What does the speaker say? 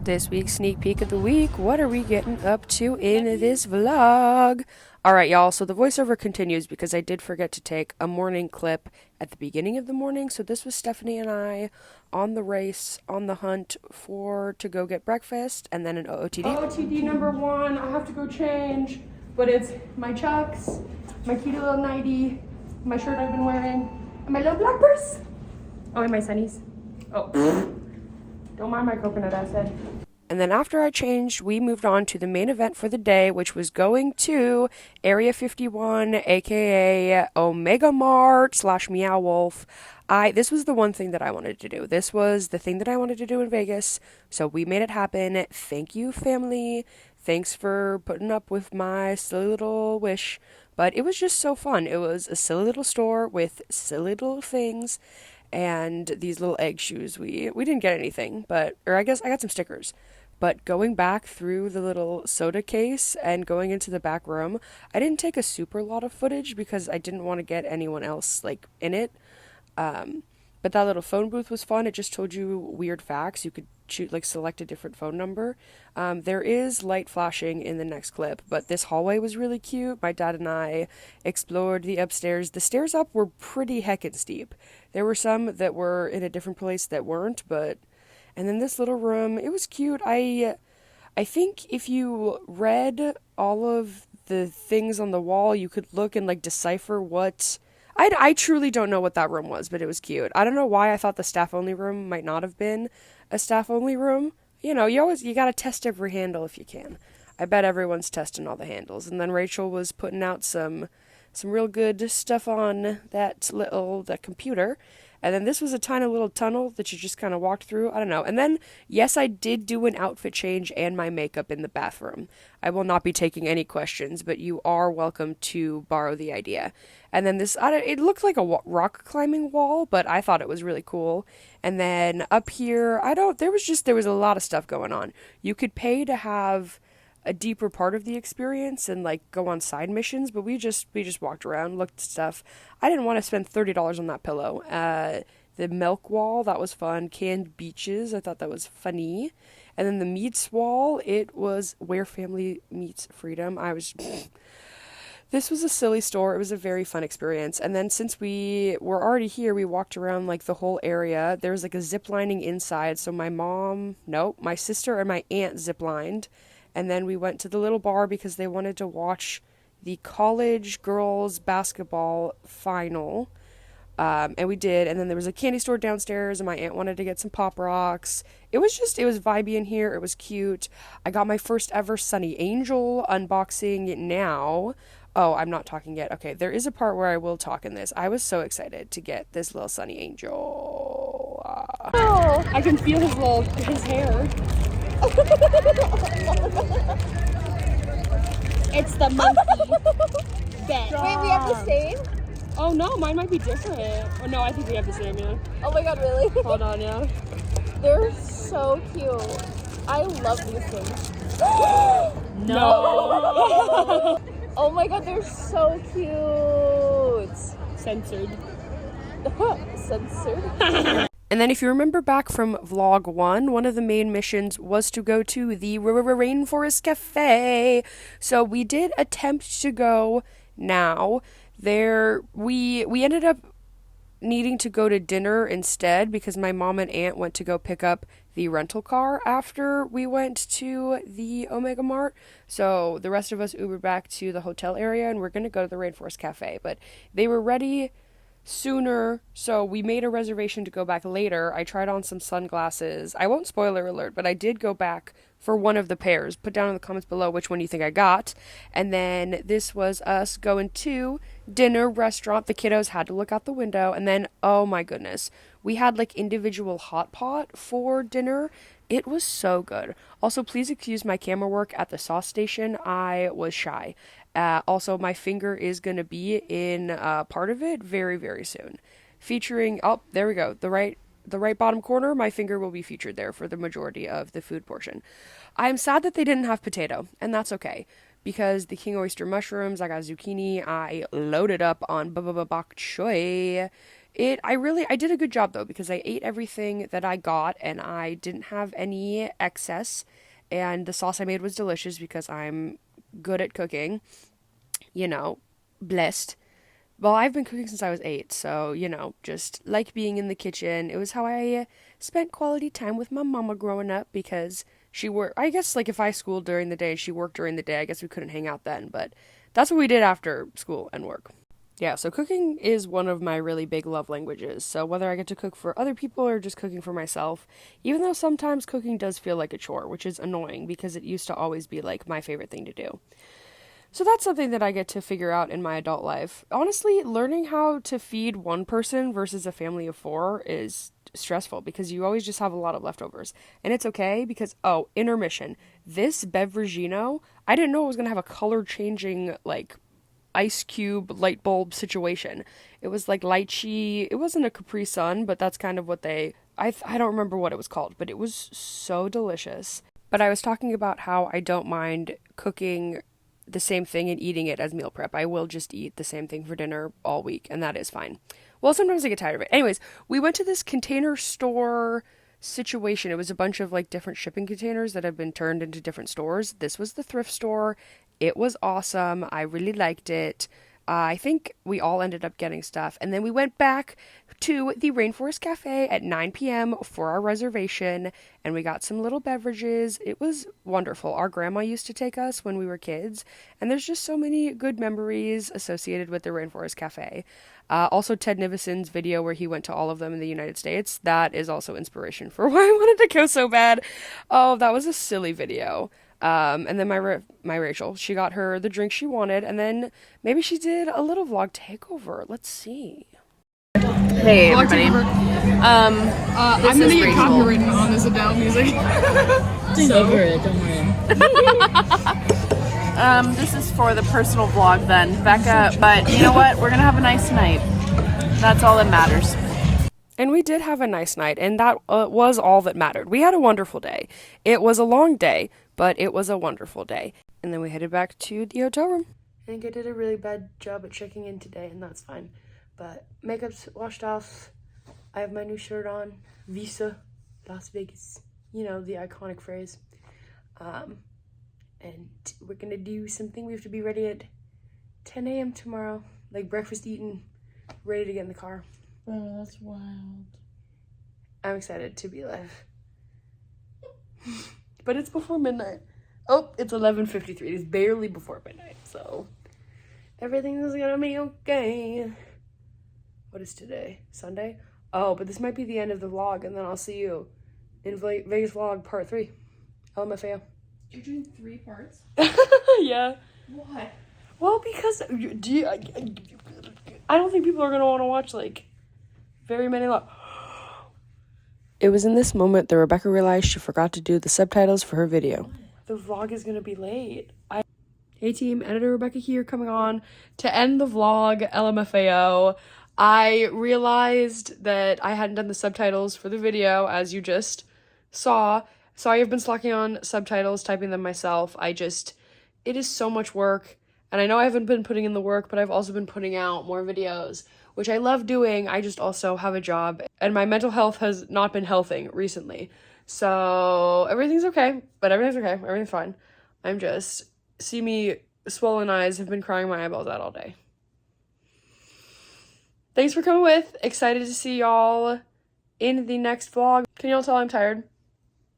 This week's sneak peek of the week. What are we getting up to in this vlog? Alright, y'all, so the voiceover continues because I did forget to take a morning clip at the beginning of the morning. So this was Stephanie and I on the race, on the hunt to go get breakfast, and then an OOTD. OOTD number one, I have to go change, but it's my Chucks, my cute little nightie, my shirt I've been wearing, and my little black purse. Oh, and my sunnies. Oh, don't mind my coconut acid. And then after I changed, we moved on to the main event for the day, which was going to Area 51, aka Omega Mart / Meow Wolf. This was the one thing that I wanted to do. This was the thing that I wanted to do in Vegas, so we made it happen. Thank you, family. Thanks for putting up with my silly little wish. But it was just so fun. It was a silly little store with silly little things. And these little egg shoes, we didn't get anything, or I guess I got some stickers. But going back through the little soda case and going into the back room, I didn't take a super lot of footage because I didn't want to get anyone else, in it. But that little phone booth was fun. It just told you weird facts. You could select a different phone number. There is light flashing in the next clip, but this hallway was really cute. My dad and I explored the upstairs. The stairs up were pretty heckin' steep. There were some that were in a different place that weren't, and then this little room, it was cute. I think if you read all of the things on the wall, you could look and decipher what... I truly don't know what that room was, but it was cute. I don't know why I thought the staff-only room might not have been a staff-only room. You know, you gotta test every handle if you can. I bet everyone's testing all the handles. And then Rachel was putting out some real good stuff on that computer. And then this was a tiny little tunnel that you just kind of walked through. I don't know. And then, yes, I did do an outfit change and my makeup in the bathroom. I will not be taking any questions, but you are welcome to borrow the idea. And then it looked like a rock climbing wall, but I thought it was really cool. And then up here, there was a lot of stuff going on. You could pay to have a deeper part of the experience and go on side missions, but we just walked around, looked at stuff. I didn't want to spend $30 on that pillow. The milk wall, that was fun. Canned beaches, I thought that was funny. And then the meats wall, it was where family meets freedom. This was a silly store. It was a very fun experience. And then since we were already here, we walked around the whole area. There was a zip lining inside, so my sister and my aunt zip lined. And then we went to the little bar because they wanted to watch the college girls basketball final. And we did. And then there was a candy store downstairs and my aunt wanted to get some Pop Rocks. It was vibey in here. It was cute. I got my first ever Sunny Angel unboxing now. Oh, I'm not talking yet. Okay, there is a part where I will talk in this. I was so excited to get this little Sunny Angel. Oh, I can feel his hair. It's the monkey. Bet. Wait, we have the same? Oh no, mine might be different. Oh no, I think we have the same, yeah. Oh my god, really? Hold on, yeah. They're so cute. I love these things. No! Oh my god, they're so cute. Censored. Censored? And then if you remember back from vlog 1, one of the main missions was to go to the Rainforest Cafe. So we did attempt to go now. We ended up needing to go to dinner instead because my mom and aunt went to go pick up the rental car after we went to the Omega Mart. So the rest of us Ubered back to the hotel area and we're going to go to the Rainforest Cafe. But they were ready sooner, so we made a reservation to go back later. I tried on some sunglasses. I won't spoiler alert, but I did go back for one of the pairs. Put down in the comments below which one you think I got. And then this was us going to dinner restaurant. The kiddos had to look out the window. And then, oh my goodness, we had individual hot pot for dinner. It was so good. Also, please excuse my camera work at the sauce station. I was shy. Also, my finger is going to be in part of it very, very soon. Featuring, oh, there we go, the right bottom corner, my finger will be featured there for the majority of the food portion. I'm sad that they didn't have potato, and that's okay, because the king oyster mushrooms, I got zucchini, I loaded up on bok choy. I did a good job though because I ate everything that I got and I didn't have any excess, and the sauce I made was delicious because I'm good at cooking, you know, blessed. Well, I've been cooking since I was 8, so, just like being in the kitchen. It was how I spent quality time with my mama growing up because she worked, I guess, like if I schooled during the day and she worked during the day, I guess we couldn't hang out then, but that's what we did after school and work. Yeah, so cooking is one of my really big love languages. So whether I get to cook for other people or just cooking for myself, even though sometimes cooking does feel like a chore, which is annoying because it used to always be like my favorite thing to do. So that's something that I get to figure out in my adult life. Honestly, learning how to feed one person versus a family of 4 is stressful because you always just have a lot of leftovers. And it's okay because, oh, intermission. This beverageino, I didn't know it was going to have a color changing, like, ice cube light bulb situation. It was like lychee. It wasn't a Capri Sun, but that's kind of what I don't remember what it was called, but it was so delicious. But I was talking about how I don't mind cooking the same thing and eating it as meal prep. I will just eat the same thing for dinner all week, and that is fine. Well, sometimes I get tired of it. Anyways, we went to this container store situation. It was a bunch of like different shipping containers that have been turned into different stores. This was the thrift store. It was awesome. I really liked it. I think we all ended up getting stuff. And then we went back to the Rainforest Cafe at 9 p.m. for our reservation, and we got some little beverages. It was wonderful. Our grandma used to take us when we were kids, and there's just so many good memories associated with the Rainforest Cafe. Also, Ted Nivison's video where he went to all of them in the United States, that is also inspiration for why I wanted to go so bad. Oh, that was a silly video. And then my Rachel, she got her the drink she wanted, and then maybe she did a little vlog takeover. Let's see. Hey everybody. I'm gonna get copywritten on this Adele music. Over it, don't worry. This is for the personal vlog then, Becca, but you know what? We're gonna have a nice night. That's all that matters. And we did have a nice night, and that was all that mattered. We had a wonderful day. It was a long day, but it was a wonderful day. And then we headed back to the hotel room. I think I did a really bad job at checking in today, and that's fine. But makeup's washed off. I have my new shirt on. Visa, Las Vegas. You know, the iconic phrase. And we're gonna do something. We have to be ready at 10 a.m. tomorrow. Like breakfast eaten, ready to get in the car. Bro, that's wild. I'm excited to be live. But it's before midnight. Oh, it's 11:53. It's barely before midnight, so everything's gonna be okay. What is today? Sunday? Oh, but this might be the end of the vlog, and then I'll see you in Vegas vlog part 3. LMFAO. You're doing 3 parts? Yeah. Why? Well, because I don't think people are gonna want to watch like very many It was in this moment that Rebecca realized she forgot to do the subtitles for her video. The vlog is gonna be late. Hey team, editor Rebecca here, coming on to end the vlog, LMFAO. I realized that I hadn't done the subtitles for the video, as you just saw. Sorry, I've been slacking on subtitles, typing them myself. It is so much work. And I know I haven't been putting in the work, but I've also been putting out more videos, which I love doing. I just also have a job, and my mental health has not been healthing recently. So everything's okay, but everything's okay. Everything's fine. See me, swollen eyes, have been crying my eyeballs out all day. Thanks for coming with. Excited to see y'all in the next vlog. Can y'all tell I'm tired?